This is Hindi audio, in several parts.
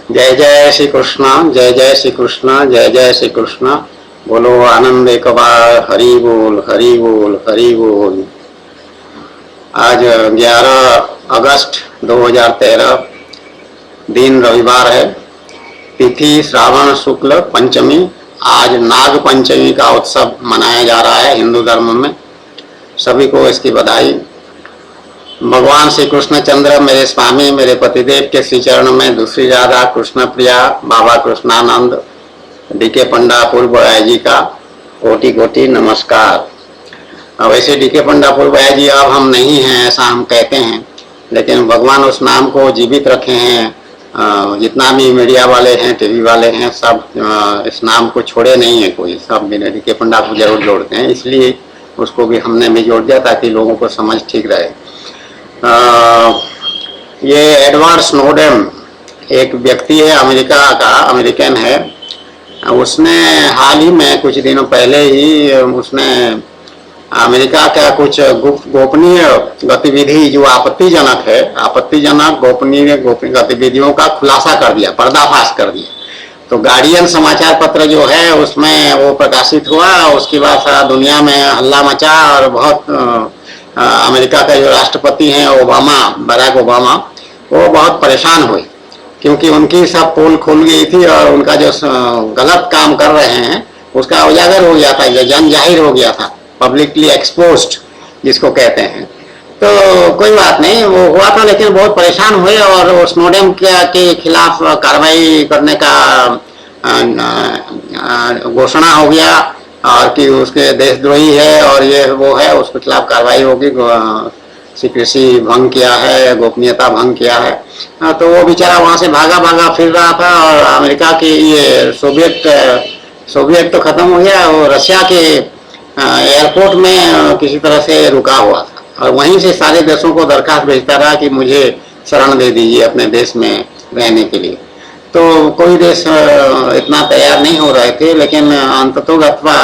जय जय श्री कृष्ण, जय जय श्री कृष्ण, जय जय श्री कृष्ण। बोलो आनंद एक बार, हरि बोल हरि बोल हरि बोल। आज 11 अगस्त 2013, दिन रविवार है, तिथि श्रावण शुक्ल पंचमी। आज नाग पंचमी का उत्सव मनाया जा रहा है हिंदू धर्म में। सभी को इसकी बधाई। भगवान श्री कृष्ण चंद्र मेरे स्वामी, मेरे पतिदेव के श्री चरण में दूसरी राधा कृष्ण प्रिया बाबा कृष्णानंद डीके पंडा पूर्वराय जी का कोटि कोटि नमस्कार। वैसे डीके पंडा पूर्वराय जी अब हम नहीं हैं ऐसा हम कहते हैं, लेकिन भगवान उस नाम को जीवित रखे हैं। जितना भी मीडिया वाले हैं, टीवी वाले हैं, सब इस नाम को छोड़े नहीं है कोई, सब डीके पंडा को जरूर जोड़ते हैं। इसलिए उसको भी हमने भी जोड़ दिया ताकि लोगों को समझ ठीक रहे। ये एडवर्ड स्नोडेन एक व्यक्ति है, अमेरिका का, अमेरिकन है। उसने हाल ही में कुछ दिनों पहले ही उसने अमेरिका का कुछ गोपनीय गतिविधि जो आपत्तिजनक है, आपत्तिजनक गोपनीय गतिविधियों का खुलासा कर दिया, पर्दाफाश कर दिया। तो गार्डियन समाचार पत्र जो है उसमें वो प्रकाशित हुआ। उसके बाद सारा दुनिया में हल्ला मचा और बहुत अमेरिका का जो राष्ट्रपति हैं ओबामा, बराक ओबामा, वो बहुत परेशान हुए क्योंकि उनकी सब पोल खुल गई थी और उनका जो गलत काम कर रहे हैं उसका उजागर हो गया था, जन जाहिर हो गया था, पब्लिकली एक्सपोज्ड जिसको कहते हैं। तो कोई बात नहीं, वो हुआ था, लेकिन बहुत परेशान हुए और स्नोडेन के खिलाफ कार्रवाई करने का घोषणा हो गया और कि उसके देशद्रोही है और ये वो है, उसके खिलाफ कार्रवाई होगी, सीक्रेसी भंग किया है, गोपनीयता भंग किया है। तो वो बेचारा वहां से भागा भागा फिर रहा था और अमेरिका की ये सोवियत तो खत्म हो गया, वो रशिया के एयरपोर्ट में किसी तरह से रुका हुआ था और वहीं से सारे देशों को दरखास्त भेजता रहा कि मुझे शरण दे दीजिए अपने देश में रहने के लिए। तो कोई देश इतना तैयार नहीं हो रहे थे, लेकिन अंततोगत्वा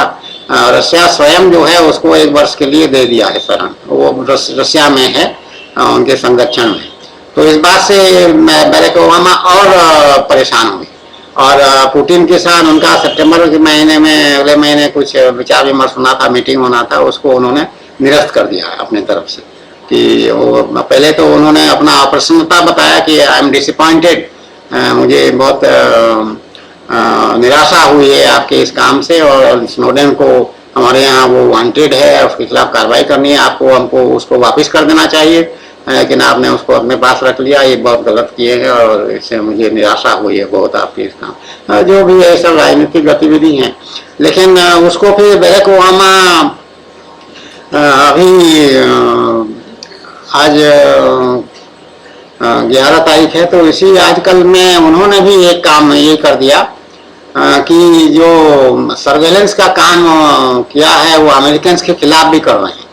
रशिया स्वयं जो है उसको 1 वर्ष के लिए दे दिया है शरण। वो रशिया में है, उनके संरक्षण में। तो इस बात से बराक ओबामा और परेशान हुए और पुतिन के साथ उनका सितंबर के महीने में, अगले महीने कुछ विचार विमर्श होना था, मीटिंग होना था, उसको उन्होंने निरस्त कर दिया अपने तरफ से। कि वो पहले तो उन्होंने अपना अप्रसन्नता बताया कि आई एम डिसअपॉइंटेड, मुझे बहुत निराशा हुई है आपके इस काम से और स्नोडेन को हमारे यहाँ वो वांटेड है, उसके खिलाफ कार्रवाई करनी है, आपको हमको उसको वापस कर देना चाहिए, लेकिन आपने उसको अपने पास रख लिया, ये बहुत गलत किए हैं और इससे मुझे निराशा हुई है बहुत आपके इस काम। जो भी है सब राजनीतिक गतिविधि हैं। लेकिन उसको फिर बराक ओबामा अभी आज 11 तारीख है, तो इसी आजकल में उन्होंने भी एक काम ये कर दिया कि जो सर्वेलेंस का काम किया है वो अमेरिकन के खिलाफ भी कर रहे हैं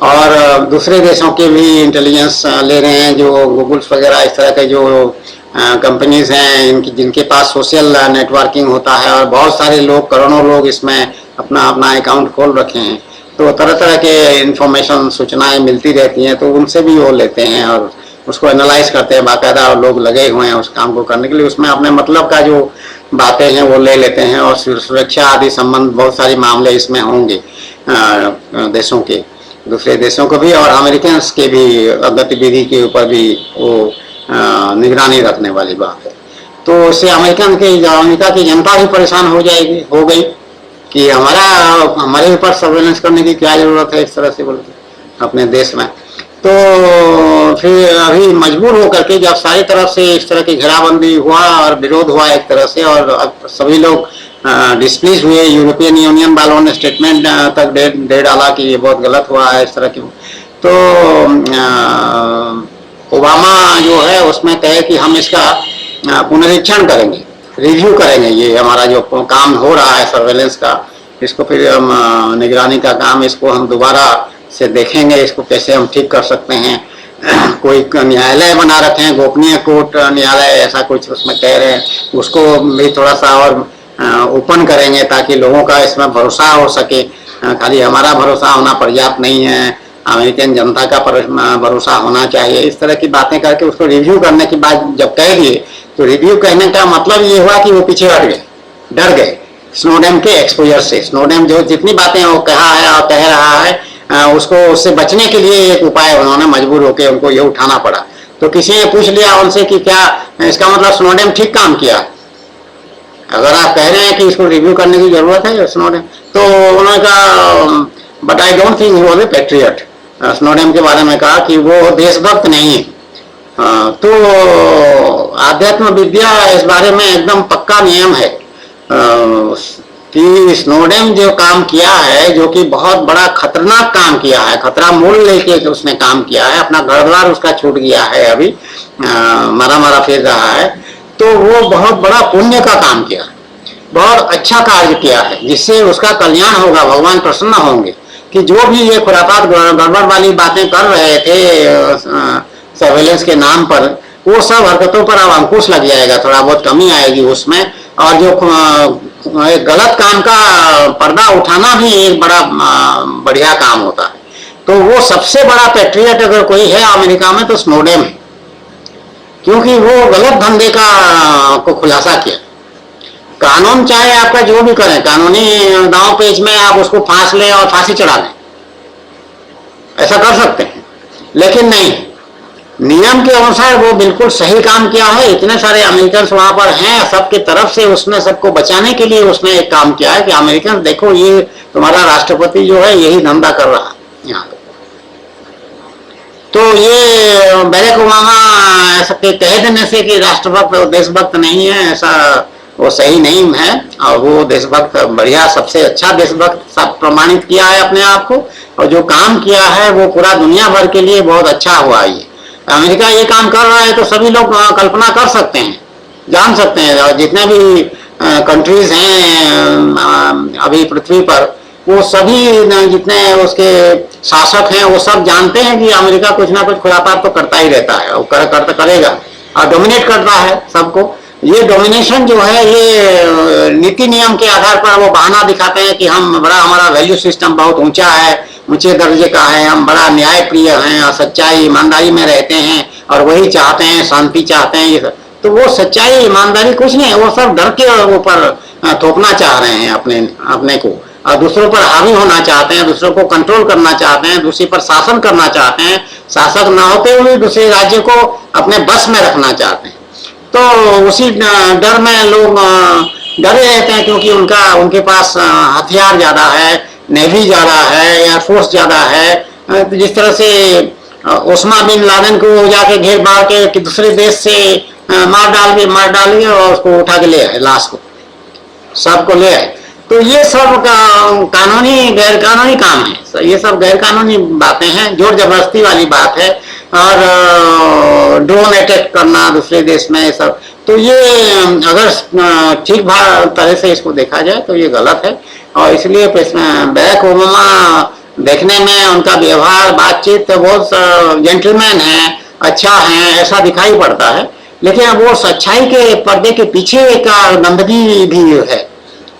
और दूसरे देशों के भी इंटेलिजेंस ले रहे हैं। जो गूगल्स वगैरह इस तरह के जो कंपनीज हैं जिनके पास सोशल नेटवर्किंग होता है और बहुत सारे लोग, करोड़ों लोग इसमें अपना अपना अकाउंट खोल रखे हैं, तो तरह तरह के इंफॉर्मेशन, सूचनाएं मिलती रहती हैं, तो उनसे भी वो लेते हैं और उसको एनालाइज करते हैं बाकायदा, और लोग लगे हुए हैं उस काम को करने के लिए। उसमें अपने मतलब का जो बातें हैं वो ले लेते हैं और सुरक्षा आदि संबंध बहुत सारे मामले इसमें होंगे देशों के, दूसरे देशों को भी और अमेरिकन के भी गतिविधि के ऊपर भी वो निगरानी रखने वाली बात है। तो उससे अमेरिका की जनता भी परेशान हो गई कि हमारे ऊपर सर्वेलेंस करने की क्या जरूरत है इस तरह से बोलते अपने देश में। तो फिर अभी मजबूर होकर के जब सारी तरफ से इस तरह की घेराबंदी हुआ और विरोध हुआ एक तरह से और अब सभी लोग डिस्प्लीज हुए, यूरोपियन यूनियन वालों ने स्टेटमेंट तक दे डाला कि ये बहुत गलत हुआ है इस तरह की। तो ओबामा जो है उसमें कहे कि हम इसका पुनरीक्षण करेंगे, रिव्यू करेंगे, ये हमारा जो काम हो रहा है सर्वेलेंस का, इसको फिर हम निगरानी का काम, इसको हम दोबारा से देखेंगे, इसको कैसे हम ठीक कर सकते हैं। कोई न्यायालय बना रखे हैं, गोपनीय कोर्ट न्यायालय ऐसा कुछ उसमें कह रहे हैं, उसको भी थोड़ा सा और ओपन करेंगे ताकि लोगों का इसमें भरोसा हो सके। खाली हमारा भरोसा होना पर्याप्त नहीं है, अमेरिकन जनता का भरोसा होना चाहिए। इस तरह की बातें करके उसको रिव्यू करने के बाद जब कह दिए तो रिव्यू कहने का मतलब ये हुआ कि वो पीछे हट गए, डर गए स्नोडेन के एक्सपोजर से। स्नोडेन जो जितनी बातें वो कहा है और कह रहा है, उसको उससे बचने के लिए एक उपाय उन्होंने मजबूर होकर उनको ये उठाना पड़ा। तो किसी ने पूछ लिया उनसे कि क्या इसका मतलब स्नोडेन ठीक काम किया? अगर आप कह रहे हैं कि इसको रिव्यू करने की जरूरत है स्नोडेन, तो उन्होंने कहा but I don't think he was a patriot. Snowden के बारे में कहा कि वो देशभक्त नहीं है। तो आध्यात्म विद्या इस बारे में एकदम पक्का नियम है कि स्नोडेन जो काम किया है, जो कि बहुत बड़ा खतरनाक काम किया है, खतरा मोल लेके उसने काम किया है, अपना घर द्वार उसका छूट गया है, अभी मरा मरा फिर रहा है, तो वो बहुत बड़ा पुण्य का काम किया, बहुत अच्छा कार्य किया है, जिससे उसका कल्याण होगा, भगवान प्रसन्न होंगे। कि जो भी ये खुरापात गड़बड़ वाली बातें कर रहे थे सर्वेलेंस के नाम पर, वो सब हरकतों पर अब अंकुश लग जाएगा, थोड़ा बहुत कमी आएगी उसमें। और जो गलत काम का पर्दा उठाना भी एक बड़ा बढ़िया काम होता है। तो वो सबसे बड़ा पैट्रियट अगर कोई है अमेरिका में तो स्नोडेन है, क्योंकि वो गलत धंधे का को खुलासा किया। कानून चाहे आपका जो भी करें, कानूनी दांव पेच में आप उसको फांस लें और फांसी चढ़ा दें, ऐसा कर सकते हैं, लेकिन नहीं, नियम के अनुसार वो बिल्कुल सही काम किया है। इतने सारे अमेरिकन वहां पर हैं, सबके तरफ से उसने सबको बचाने के लिए उसने एक काम किया है कि अमेरिकन देखो ये तुम्हारा राष्ट्रपति जो है यही धंधा कर रहा है यहाँ पे। तो ये बैरक ओबामा ऐसा कह देने से कि राष्ट्रभक्त देशभक्त नहीं है, ऐसा वो सही नहीं है। और वो देशभक्त बढ़िया, सबसे अच्छा देशभक्त सब प्रमाणित किया है अपने आप को, और जो काम किया है वो पूरा दुनिया भर के लिए बहुत अच्छा हुआ। ये अमेरिका ये काम कर रहा है तो सभी लोग कल्पना कर सकते हैं, जान सकते हैं, और जितने भी कंट्रीज हैं अभी पृथ्वी पर, वो सभी जितने उसके शासक हैं वो सब जानते हैं कि अमेरिका कुछ ना कुछ खुरापात तो करता ही रहता है, वो करेगा और डोमिनेट करता है सबको। ये डोमिनेशन जो है ये नीति नियम के आधार पर वो बहाना दिखाते हैं कि हम बड़ा, हमारा वैल्यू सिस्टम बहुत ऊंचा है, ऊंचे दर्जे का है, हम बड़ा न्याय प्रिय हैं और सच्चाई ईमानदारी में रहते हैं और वही चाहते हैं, शांति चाहते हैं। ये सब तो वो सच्चाई ईमानदारी कुछ नहीं है, वो सब डर के ऊपर थोपना चाह रहे हैं अपने को, और दूसरों पर हावी होना चाहते हैं, दूसरों को कंट्रोल करना चाहते हैं, दूसरे पर शासन करना चाहते हैं, शासक ना होते हुए दूसरे राज्य को अपने बस में रखना चाहते हैं। तो उसी डर में लोग डरे रहते हैं, क्योंकि उनके पास हथियार ज्यादा है, नेवी ज्यादा है, एयरफोर्स ज्यादा है। तो जिस तरह से ओसामा बिन लादेन को जाके घेर बार के दूसरे देश से मार डालिए और उसको उठा के ले आए, लाश को सबको ले आए। तो ये सब कानूनी गैर कानूनी काम है, ये सब गैर कानूनी बातें हैं, जोर जबरदस्ती वाली बात है, और ड्रोन अटैक करना दूसरे देश में, ये सब। तो ये अगर ठीक तरह से इसको देखा जाए तो ये गलत है, और इसलिए बैरक ओबामा देखने में उनका व्यवहार बातचीत बहुत जेंटलमैन है, अच्छा है, ऐसा दिखाई पड़ता है, लेकिन वो सच्चाई के पर्दे के पीछे का गंदगी भी है।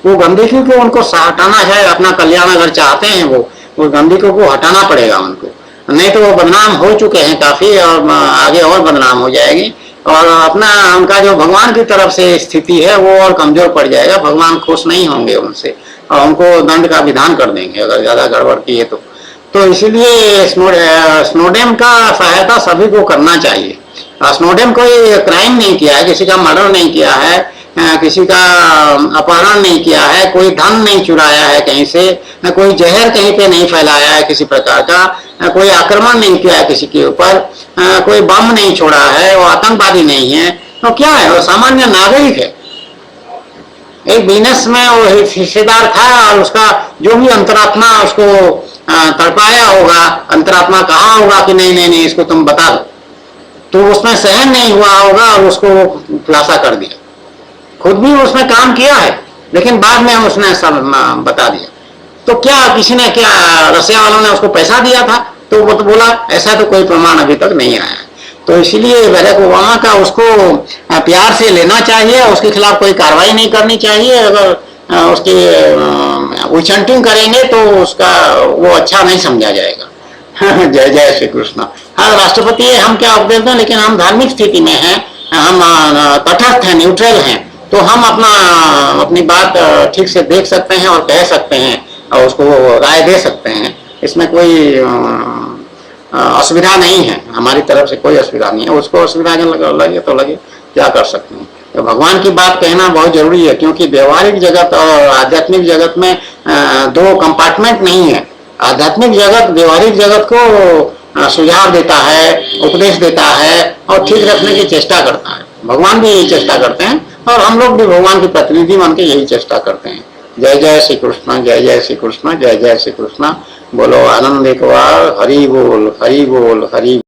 वो गंदगी को उनको हटाना है, अपना कल्याण अगर चाहते हैं वो गंदगी को हटाना पड़ेगा उनको, नहीं तो वो बदनाम हो चुके हैं काफी, और आगे और बदनाम हो जाएगी, और अपना उनका जो भगवान की तरफ से स्थिति है वो और कमजोर पड़ जाएगा। भगवान खुश नहीं होंगे उनसे और उनको दंड का विधान कर देंगे अगर ज्यादा गड़बड़ किए तो इसीलिए स्नोडेन का सहायता सभी को करना चाहिए। स्नोडेन कोई क्राइम नहीं किया है, किसी का मर्डर नहीं किया है, किसी का अपहरण नहीं किया है, कोई धन नहीं चुराया है कहीं से, न कोई जहर कहीं पे नहीं फैलाया है किसी प्रकार का, कोई आक्रमण नहीं किया है किसी के ऊपर, कोई बम नहीं छोड़ा है, वो आतंकवादी नहीं है। तो क्या है, वो सामान्य नागरिक है, एक बिजनेस में वो हिस्सेदार था, और उसका जो भी अंतरात्मा उसको तड़पाया होगा, अंतरात्मा कहा होगा कि नहीं नहीं नहीं इसको तुम बता दो, तो उसमें सहन नहीं हुआ होगा और उसको खुलासा कर दिया। खुद भी उसने काम किया है, लेकिन बाद में उसने सब बता दिया। तो क्या किसी ने, क्या रसिया वालों ने उसको पैसा दिया था? तो वो तो बोला ऐसा तो कोई प्रमाण अभी तक नहीं आया। तो इसलिए बैरक ओबामा का उसको प्यार से लेना चाहिए, उसके खिलाफ कोई कार्रवाई नहीं करनी चाहिए। अगर उसकी उचंटिंग करेंगे तो उसका वो अच्छा नहीं समझा जाएगा। जय जय श्री कृष्ण। हाँ, राष्ट्रपति है, हम क्या उपदेश दें, लेकिन हम धार्मिक स्थिति में हैं, हम तटस्थ हैं, न्यूट्रल हैं, तो हम अपनी बात ठीक से देख सकते हैं और कह सकते हैं और उसको राय दे सकते हैं। इसमें कोई असुविधा नहीं है, हमारी तरफ से कोई असुविधा नहीं है। उसको असुविधा लगे तो लगे, क्या कर सकते हैं। तो भगवान की बात कहना बहुत जरूरी है, क्योंकि व्यवहारिक जगत और आध्यात्मिक जगत में दो कंपार्टमेंट नहीं है। आध्यात्मिक जगत व्यवहारिक जगत को सुझाव देता है, उपदेश देता है और ठीक रखने की चेष्टा करता है। भगवान भी यही चेष्टा करते हैं और हम लोग भी भगवान के प्रतिनिधि मान के यही चेष्टा करते हैं। जय जय श्री कृष्ण, जय जय श्री कृष्ण, जय जय श्री कृष्ण। बोलो आनंद एक बार, हरि बोल हरि बोल हरि।